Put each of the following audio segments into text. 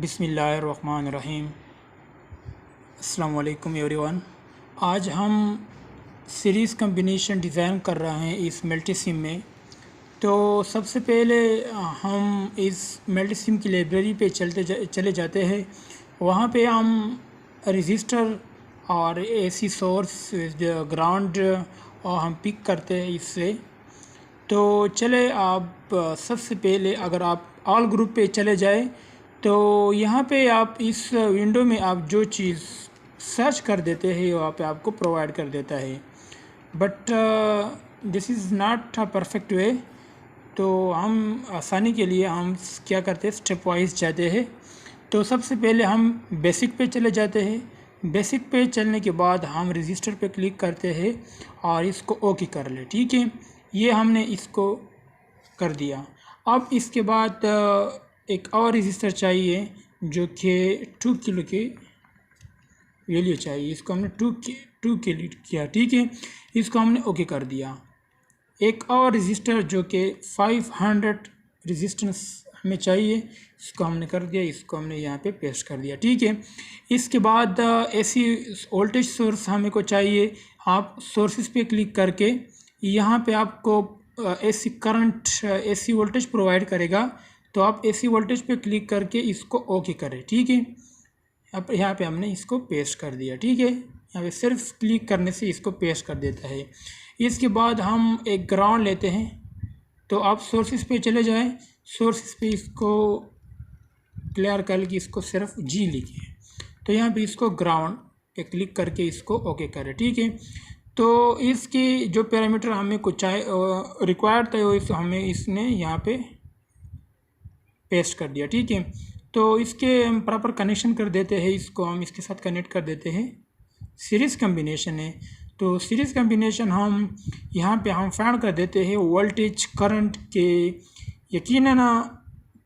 बिस्मिल्लाहिर्रहमानिर्रहीम। अस्सलाम वालेकुम एवरीवन। आज हम सीरीज़ कम्बिनेशन डिज़ाइन कर रहे हैं इस मल्टीसिम में। तो सबसे पहले हम इस मल्टीसिम की लाइब्रेरी पे चले जाते हैं। वहाँ पे हम रजिस्टर और एसी सोर्स ग्राउंड और हम पिक करते हैं इससे। तो चले आप सबसे पहले अगर आप ऑल ग्रुप पे चले जाए तो यहाँ पे आप इस विंडो में आप जो चीज़ सर्च कर देते हैं वहाँ पे आपको प्रोवाइड कर देता है, but this is not a perfect way. तो हम आसानी के लिए हम क्या करते हैं, स्टेप वाइज जाते हैं। तो सबसे पहले हम बेसिक पे चले जाते हैं। बेसिक पे चलने के बाद हम रजिस्टर पे क्लिक करते हैं और इसको ओके कर ले। ठीक है, ये हमने इसको कर दिया। अब इसके बाद एक और रजिस्टर चाहिए जो कि 2 किलो की वैल्यू चाहिए। इसको हमने 2 किलो किया। ठीक है, इसको हमने ओके कर दिया। एक और रजिस्टर जो कि 500 रजिस्टेंस हमें चाहिए, इसको हमने कर दिया। इसको हमने यहाँ पे पेस्ट कर दिया। ठीक है, इसके बाद एसी वोल्टेज सोर्स हमें को चाहिए। आप सोर्सेज पे क्लिक करके यहाँ पे आपको AC current AC voltage provide करेगा। तो आप एसी वोल्टेज पे क्लिक करके इसको ओके करें। ठीक है, अब यहाँ पे हमने इसको पेस्ट कर दिया। ठीक है, यहाँ पे सिर्फ क्लिक करने से इसको पेस्ट कर देता है। इसके बाद हम एक ग्राउंड लेते हैं। तो आप सोर्सेज पे चले जाएं। सोर्सेज पे इसको क्लियर कर के इसको सिर्फ जी लिखिए। तो यहाँ पे इसको ग्राउंड पे क्लिक करके इसको ओके करें। ठीक है, तो इसकी जो पैरामीटर हमें कुछ रिक्वायर्ड था वो हमें इसने यहाँ पे पेस्ट कर दिया। ठीक है, तो इसके हम प्रॉपर कनेक्शन कर देते हैं। इसको हम इसके साथ कनेक्ट कर देते हैं। सीरीज़ कम्बिनेशन है, तो सीरीज़ कम्बिनेशन हम यहाँ पे हम फाइंड कर देते हैं वोल्टेज करंट के। यकीनन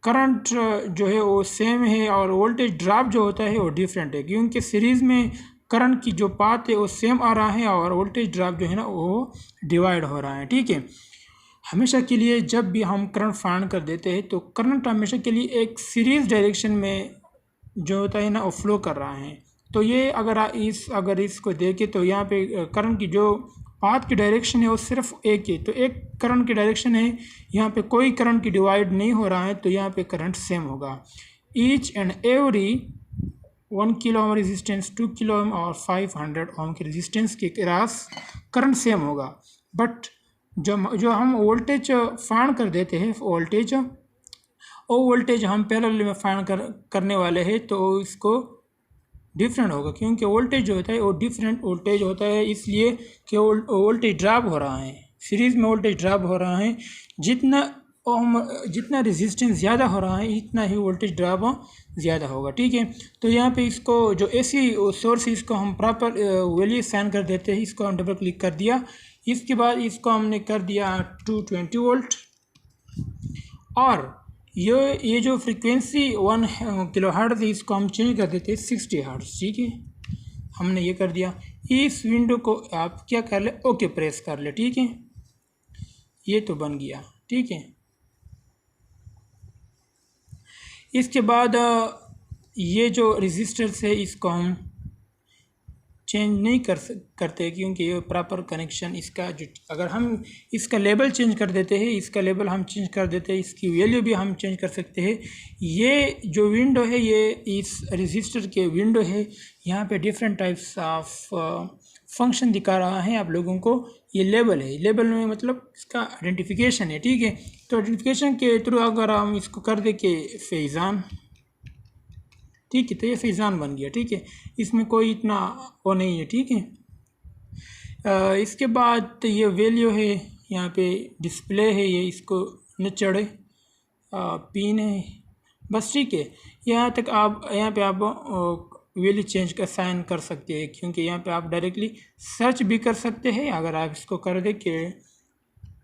करंट जो है वो सेम है और वोल्टेज ड्रॉप जो होता है वो डिफरेंट है, क्योंकि सीरीज़ में करंट की जो पाथ है वो सेम आ रहा है और वोल्टेज ड्रॉप जो है ना वो डिवाइड हो रहा है। ठीक है, हमेशा के लिए जब भी हम करंट फाइंड कर देते हैं तो करंट हमेशा के लिए एक सीरीज़ डायरेक्शन में जो होता है ना वो फ्लो कर रहा है। तो ये अगर इसको देखें तो यहाँ पे करंट की जो पाथ की डायरेक्शन है वो सिर्फ एक है। तो एक करंट की डायरेक्शन है, यहाँ पे कोई करंट की डिवाइड नहीं हो रहा है, तो यहाँ पे करंट सेम होगा। Each and every 1 kilo ohm resistance, 2 kilo ohm और 500 ओम के रेजिस्टेंस के क्रॉस करंट सेम होगा। बट जो हम वोल्टेज फाइंड कर देते हैं, वो वोल्टेज हम पैरेलल में फाइंड करने वाले हैं, तो इसको डिफरेंट होगा, क्योंकि वोल्टेज जो होता है वो डिफरेंट वोल्टेज होता है, इसलिए कि वोल्टेज ड्रॉप हो रहा है। सीरीज़ में वोल्टेज ड्रॉप हो रहा है, जितना रेजिस्टेंस ज़्यादा हो रहा है इतना ही वोल्टेज ड्रॉप ज़्यादा होगा। ठीक है, तो यहाँ पे इसको जो एसी सोर्स है इसको हम प्रॉपर वैल्यू साइन कर देते हैं। इसको हम डबल क्लिक कर दिया। इसके बाद इसको हमने कर दिया 220 वोल्ट और ये जो फ्रीक्वेंसी 1 किलो हर्ट्ज़ है इसको हम चेंज कर देते हैं 60 हर्ट्ज़। ठीक है, हमने ये कर दिया। इस विंडो को आप क्या कर ले, ओके प्रेस कर ले। ठीक है, ये तो बन गया। ठीक है, इसके बाद ये जो रेजिस्टर्स है इसको हम चेंज नहीं करते, क्योंकि ये प्रॉपर कनेक्शन इसका जो अगर हम इसका लेबल चेंज कर देते हैं, इसका लेबल हम चेंज कर देते हैं, इसकी वैल्यू भी हम चेंज कर सकते हैं। ये जो विंडो है ये इस रजिस्टर के विंडो है। यहाँ पे डिफरेंट टाइप्स ऑफ फंक्शन दिखा रहा है आप लोगों को। ये लेबल है, लेबल में मतलब इसका आइडेंटिफिकेशन है। ठीक है, तो आइडेंटिफिकेशन के थ्रू अगर हम इसको कर दे के फैज़ान, ठीक है, तो ये फैज़ान बन गया। ठीक है, इसमें कोई इतना वो नहीं है। ठीक है, इसके बाद ये वैल्यू है, यहाँ पे डिस्प्ले है, ये इसको न चढ़े, पिन है बस। ठीक है, यहाँ पे आप वैल्यू चेंज कर साइन कर सकते हैं, क्योंकि यहाँ पे आप डायरेक्टली सर्च भी कर सकते हैं। अगर आप इसको कर दे कि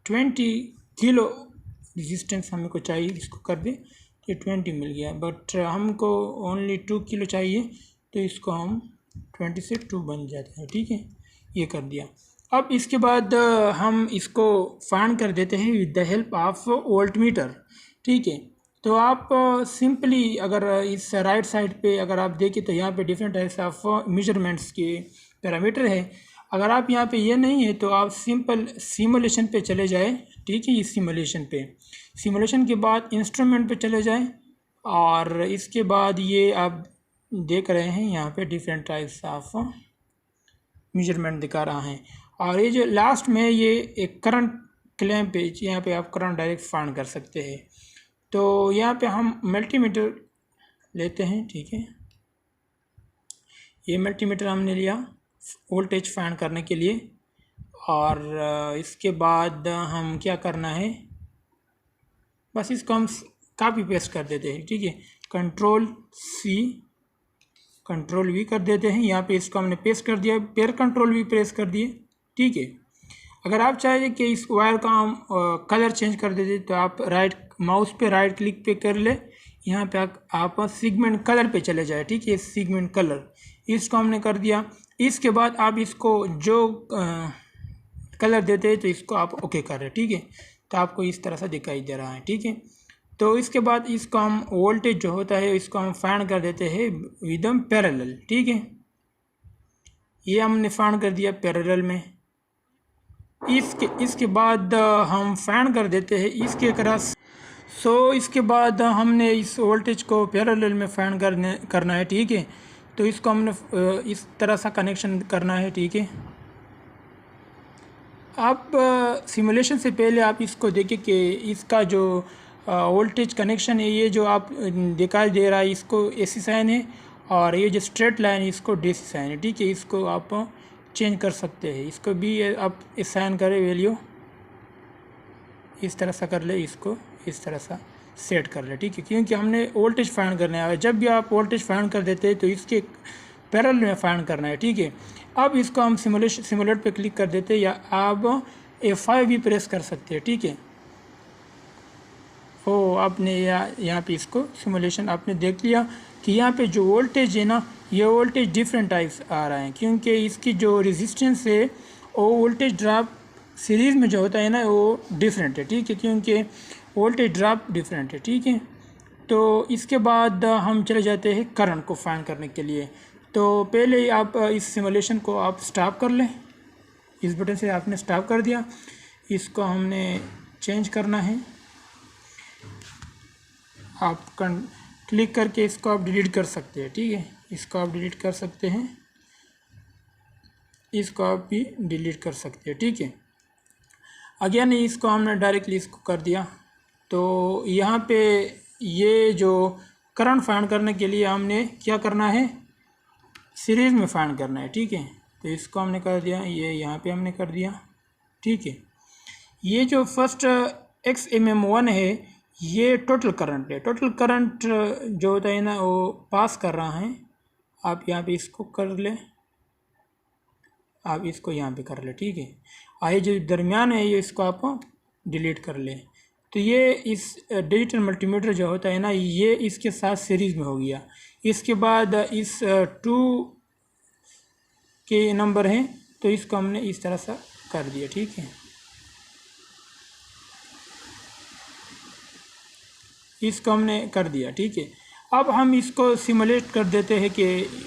20 किलो रेजिस्टेंस हमें को चाहिए, इसको कर दे तो 20 मिल गया, बट हमको ओनली 2 किलो चाहिए, तो इसको हम 20 से 2 बन जाता है। ठीक है, ये कर दिया। अब इसके बाद हम इसको फाइंड कर देते हैं with the help of voltmeter. ठीक है, तो आप सिंपली अगर इस राइट साइड पे अगर आप देखें तो यहाँ पे डिफरेंट टाइप्स ऑफ मेजरमेंट्स के पैरामीटर है। अगर आप यहाँ पे ये नहीं है तो आप सिंपल सिमुलेशन पे चले जाए, ठीक है। इस सिमुलेशन के बाद इंस्ट्रूमेंट पे चले जाए और इसके बाद ये आप देख रहे हैं यहाँ पे डिफरेंट टाइप्स ऑफ मेजरमेंट दिखा रहा है। और ये जो लास्ट में ये एक करंट क्लेम पे, यहाँ पे आप करंट डायरेक्ट फाइंड कर सकते हैं। तो यहाँ पे हम मल्टीमीटर लेते हैं, ठीक है। ये मल्टीमीटर हमने लिया वोल्टेज फाइंड करने के लिए। और इसके बाद हम क्या करना है, बस इसको हम कॉपी पेस्ट कर देते हैं, ठीक है। Ctrl+C Ctrl+V कर देते हैं। यहाँ पे इसको हमने पेस्ट कर दिया, फिर Ctrl+V प्रेस कर दिए, ठीक है। अगर आप चाहें कि इस वायर का हम कलर चेंज कर देते तो आप माउस पे राइट क्लिक पे कर ले, यहाँ पे आप सेगमेंट कलर पे चले जाए, ठीक है। सेगमेंट कलर इसको हमने कर दिया। इसके बाद आप इसको जो कलर देते हैं तो इसको आप ओके कर रहे हैं, ठीक है। तो आपको इस तरह से दिखाई दे रहा है, ठीक है। तो इसके बाद इसको हम वोल्टेज जो होता है इसको हम फाइंड कर देते हैं विद पैरेलल, ठीक है। ये हमने फाइंड कर दिया पैरेलल में। इसके बाद हम फाइंड कर देते हैं इसके क्रॉस। इसके बाद हमने इस वोल्टेज को पैरेलल में फाइंड करना है, ठीक है। तो इसको हमने इस तरह सा कनेक्शन करना है, ठीक है। आप सिमुलेशन से पहले आप इसको देखें कि इसका जो वोल्टेज कनेक्शन है, ये जो आप दिखाई दे रहा है इसको AC साइन है और ये जो स्ट्रेट लाइन है इसको DC साइन है, ठीक है। इसको आप चेंज कर सकते हैं, इसको भी आप साइन करें वैल्यू इस तरह सा कर ले, इसको इस तरह सा सेट कर ले, ठीक है। क्योंकि हमने वोल्टेज फाइंड करना है। जब भी आप वोल्टेज फाइंड कर देते हैं तो इसके पैरेलल में फाइंड करना है, ठीक है। अब इसको हम सिमुलेट पे क्लिक कर देते हैं या आप F5 भी प्रेस कर सकते हैं, ठीक है। आपने यहाँ पे इसको सिमुलेशन आपने देख लिया कि यहाँ पे जो वोल्टेज है ना, ये वोल्टेज डिफरेंट टाइप्स आ रहा है क्योंकि इसकी जो रेजिस्टेंस है वो वोल्टेज ड्रॉप सीरीज़ में जो होता है ना वो डिफरेंट है, ठीक है। क्योंकि वोल्टेज ड्रॉप डिफरेंट है, ठीक है। तो इसके बाद हम चले जाते हैं करंट को फाइंड करने के लिए। तो पहले आप इस सिमुलेशन को आप स्टॉप कर लें, इस बटन से आपने स्टॉप कर दिया। इसको हमने चेंज करना है, आप क्लिक करके इसको आप डिलीट कर सकते हैं, ठीक है। इसको आप डिलीट कर सकते हैं, इसको आप भी डिलीट कर सकते हैं, ठीक है। अगेन इसको हमने डायरेक्टली इसको कर दिया। तो यहाँ पे ये जो करंट फाइंड करने के लिए हमने क्या करना है, सीरीज़ में फाइंड करना है, ठीक है। तो इसको हमने कर दिया, ये यहाँ पे हमने कर दिया, ठीक है। ये जो फर्स्ट XMM1 है ये टोटल करंट है। टोटल करंट जो होता है ना वो पास कर रहा है। आप यहाँ पे इसको कर ले, आप इसको यहाँ पे कर ले, ठीक है। और ये जो दरमियान है ये इसको आप डिलीट कर ले। तो ये इस डिजिटल मल्टीमीटर जो होता है ना ये इसके साथ सीरीज़ में हो गया। इसके बाद इस 2 के नंबर हैं तो इसको हमने इस तरह सा कर दिया, ठीक है। इसको हमने कर दिया, ठीक है। अब हम इसको सिमुलेट कर देते हैं कि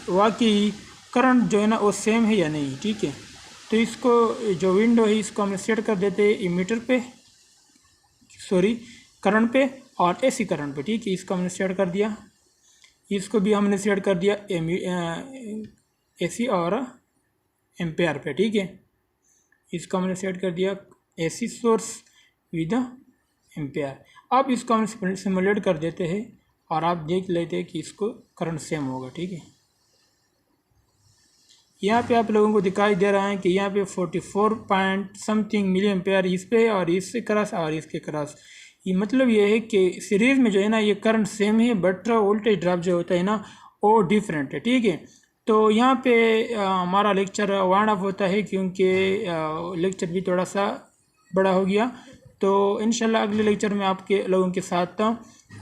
वाकई करंट जो है ना वो सेम है या नहीं, ठीक है। तो इसको जो विंडो है इसको हमने सेट कर देते हैं इमीटर पे, करंट पे और AC करंट पे, ठीक है। इसको हमने सेट कर दिया। इसको भी हमने सेट कर दिया AC और एम्पेयर पे, ठीक है। इसको हमने सेट कर दिया AC सोर्स विद एम्पेयर। अब इसको हम सिमुलेट कर देते हैं और आप देख लेते हैं कि इसको करंट सेम होगा, ठीक है। यहाँ पे आप लोगों को दिखाई दे रहा है कि यहाँ पे 44 पॉइंट समथिंग मिली एम्पेयर इस पे और इससे क्रॉस और इसके क्रॉस। ये मतलब ये है कि सीरीज़ में जो है ना ये करंट सेम है बट वोल्टेज ड्रॉप जो होता है ना वो डिफरेंट है, ठीक है। तो यहाँ पे हमारा लेक्चर वाइंड अप होता है क्योंकि लेक्चर भी थोड़ा सा बड़ा हो गया। तो इंशाल्लाह अगले लेक्चर में आपके लोगों के साथ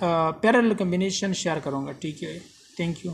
पैरेलल कॉम्बिनेशन शेयर करूँगा, ठीक है। Thank you.